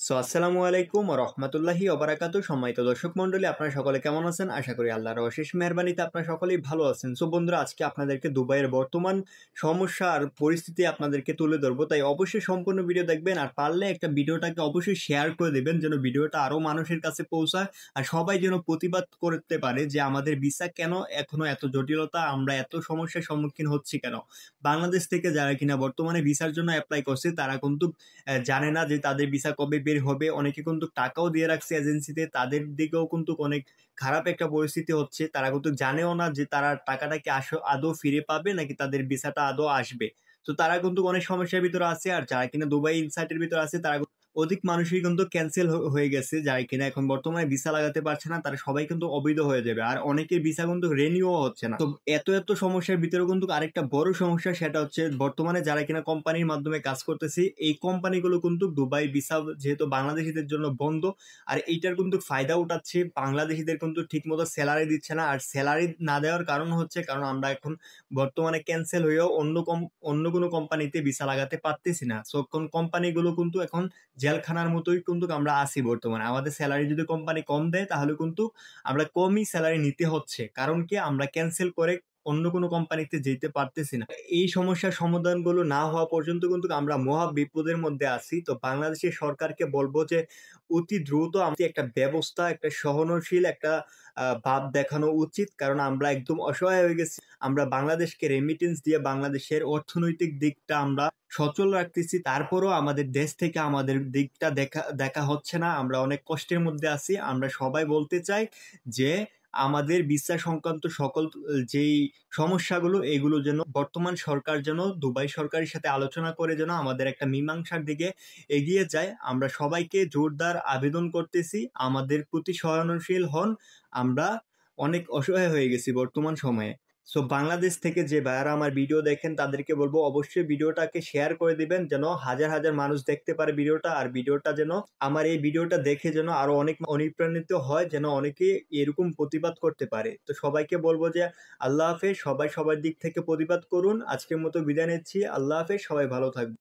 আসসালামু আলাইকুম ওয়া রাহমাতুল্লাহি ওয়া বারাকাতুহু। সম্মানিত দর্শক মণ্ডলী, আপনারা সকলে কেমন আছেন? আশা করি আল্লাহর অশেষ মেহেরবানিতে আপনারা সকলেই ভালো আছেন। বন্ধুরা, আজকে আপনাদেরকে দুবাইয়ের বর্তমান সমস্যা আর পরিস্থিতি আপনাদেরকে তুলে ধরবো। তাই অবশ্যই সম্পূর্ণ ভিডিও দেখবেন, আর পারলে একটা ভিডিওটাকে অবশ্যই শেয়ার করে দিবেন যেন ভিডিওটা আরো মানুষের কাছে পৌঁছায় আর সবাই যেন প্রতিবাদ করতে পারে যে আমাদের ভিসা কেন এখনো এত জটিলতা, আমরা এত সমস্যার সম্মুখীন হচ্ছি কেন। বাংলাদেশ থেকে যারা কিনা বর্তমানে ভিসার জন্য অ্যাপ্লাই করছে তারা কিন্তু জানে না যে তাদের ভিসা কবে বের হবে। অনেকে কিন্তু টাকাও দিয়ে রাখছে এজেন্সিতে, তাদের দিকেও কিন্তু অনেক খারাপ একটা পরিস্থিতি হচ্ছে। তারা কিন্তু জানেও না যে তারা টাকাটা কি আদৌ ফিরে পাবে নাকি তাদের ভিসাটা আদৌ আসবে। তো তারা কিন্তু অনেক সমস্যার ভিতরে আছে। আর যারা কিনা দুবাই ইনসাইটের ভিতরে আছে তারা অধিক মানুষই কিন্তু ক্যান্সেল হয়ে গেছে, যারা কিনা এখন বর্তমানে ভিসা লাগাতে পারছে না তারা সবাই কিন্তু অবৈধ হয়ে যাবে। আর অনেকের ভিসা কিন্তু রেনিউও হচ্ছে না। তো এত এত সমস্যার ভিতরে কিন্তু আরেকটা বড় সমস্যা, সেটা হচ্ছে বর্তমানে যারা কিনা কোম্পানির মাধ্যমে কাজ করতেছি, এই কোম্পানিগুলো কিন্তু দুবাই ভিসা যেহেতু বাংলাদেশিদের জন্য বন্ধ, আর এইটার কিন্তু ফায়দা উঠাচ্ছে। বাংলাদেশিদের কিন্তু ঠিক মতো স্যালারি দিচ্ছে না, আর স্যালারি না দেওয়ার কারণ হচ্ছে কারণ আমরা এখন বর্তমানে ক্যান্সেল হয়েও অন্য কোনো কোম্পানিতে ভিসা লাগাতে পারতেছি না। সো কোম্পানিগুলো কিন্তু এখন জেলখানার মতোই কিন্তু আমরা আছি বর্তমানে। আমাদের স্যালারি যদি কোম্পানি কম দেয় তাহলে কিন্তু আমরা কমই স্যালারি নিতে হচ্ছে, কারণ কি আমরা ক্যান্সেল করে অন্য কোনো কোম্পানিতে যেতে পারতেছি না। এই সমস্যার সমাধানগুলো না হওয়া পর্যন্ত কিন্তু আমরা মহা বিপদের মধ্যে আছি। তো বাংলাদেশের সরকারকে বলবো যে অতি দ্রুত আমাদের একটা ব্যবস্থা, একটা সহনশীল একটা ভাব দেখানো উচিত, কারণ আমরা একদম অসহায় হয়ে গেছি। আমরা বাংলাদেশকে রেমিটেন্স দিয়ে বাংলাদেশের অর্থনৈতিক দিকটা আমরা সচল রাখতেছি, তারপরও আমাদের দেশ থেকে আমাদের দিকটা দেখা হচ্ছে না। আমরা অনেক কষ্টের মধ্যে আছি। আমরা সবাই বলতে চাই যে আমাদের ভিসা সংক্রান্ত সকল যেই সমস্যাগুলো এগুলো যেন বর্তমান সরকার যেন দুবাই সরকারের সাথে আলোচনা করে যেন আমাদের একটা মীমাংসার দিকে এগিয়ে যায়। আমরা সবাইকে জোরদার আবেদন করতেছি, আমাদের প্রতি সহনশীল হন। আমরা অনেক অসহায় হয়ে গেছি বর্তমান সময়ে। বাংলাদেশ থেকে যে ভাইয়ারা আমার ভিডিও দেখেন তাদেরকে বলবো অবশ্যই ভিডিওটাকে শেয়ার করে দিবেন যেন হাজার হাজার মানুষ দেখতে পারে ভিডিওটা। আর ভিডিওটা যেন আমার এই ভিডিওটা দেখে যেন আরো অনেক অনুপ্রাণিত হয়, যেন অনেকে এরকম প্রতিবাদ করতে পারে। তো সবাইকে বলবো যে আল্লাহ হাফেজ, সবাই সবার দিক থেকে প্রতিবাদ করুন। আজকের মতো বিদায় নিচ্ছি। আল্লাহ হাফেজ, সবাই ভালো থাকবে।